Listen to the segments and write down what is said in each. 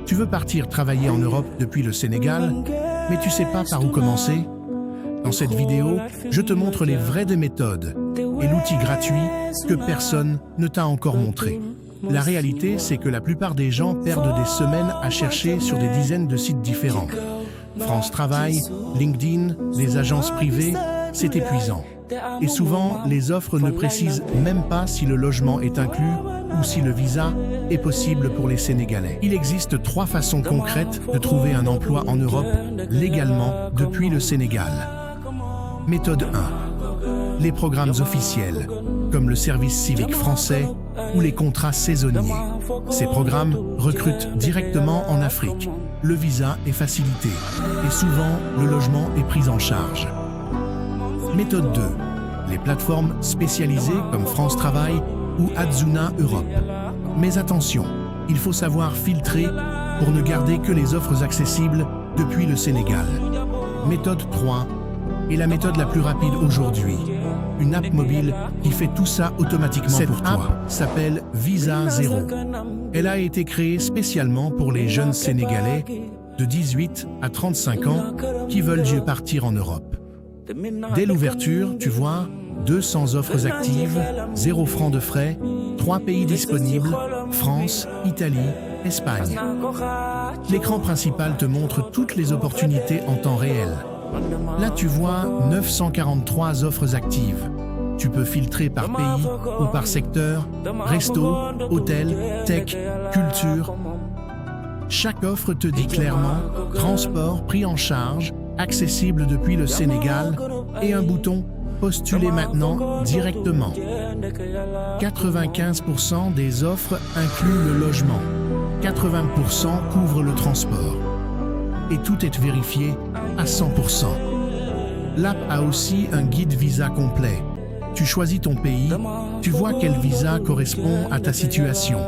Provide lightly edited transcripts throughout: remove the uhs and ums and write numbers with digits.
Tu veux partir travailler en Europe depuis le Sénégal, mais tu sais pas par où commencer? Dans cette vidéo, je te montre les vraies des méthodes et l'outil gratuit que personne ne t'a encore montré. La réalité, c'est que la plupart des gens perdent des semaines à chercher sur des dizaines de sites différents. France Travail, LinkedIn, les agences privées, c'est épuisant. Et souvent, les offres ne précisent même pas si le logement est inclus ou si le visa est possible pour les Sénégalais. Il existe 3 façons concrètes de trouver un emploi en Europe légalement depuis le Sénégal. Méthode 1. Les programmes officiels, comme le service civique français ou les contrats saisonniers. Ces programmes recrutent directement en Afrique. Le visa est facilité et souvent le logement est pris en charge. Méthode 2. Les plateformes spécialisées comme France Travail ou Adzuna Europe. Mais attention, il faut savoir filtrer pour ne garder que les offres accessibles depuis le Sénégal. Méthode 3 est la méthode la plus rapide aujourd'hui. Une app mobile qui fait tout ça automatiquement pour toi. Cette app s'appelle Visa Zero. Elle a été créée spécialement pour les jeunes Sénégalais de 18 à 35 ans qui veulent partir en Europe. Dès l'ouverture, tu vois 200 offres actives, 0 francs de frais, 3 pays disponibles, France, Italie, Espagne. L'écran principal te montre toutes les opportunités en temps réel. Là, tu vois 943 offres actives. Tu peux filtrer par pays ou par secteur, resto, hôtel, tech, culture. Chaque offre te dit clairement transport pris en charge, accessible depuis le Sénégal et un bouton postuler maintenant directement. 95% des offres incluent le logement. 80% couvrent le transport. Et tout est vérifié à 100%. L'app a aussi un guide visa complet. Tu choisis ton pays, tu vois quel visa correspond à ta situation.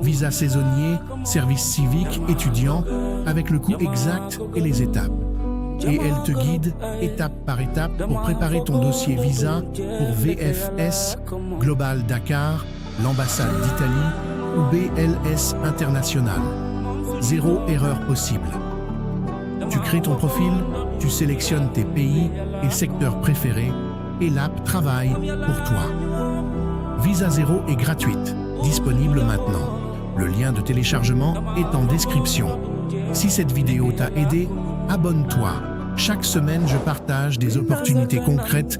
Visa saisonnier, service civique, étudiant, avec le coût exact et les étapes. Et elle te guide étape par étape pour préparer ton dossier visa pour VFS, Global Dakar, l'ambassade d'Italie ou BLS International. 0 erreur possible. Tu crées ton profil, tu sélectionnes tes pays et secteurs préférés et l'app travaille pour toi. Visa Zero est gratuite, disponible maintenant. Le lien de téléchargement est en description. Si cette vidéo t'a aidé, abonne-toi. Chaque semaine, je partage des opportunités concrètes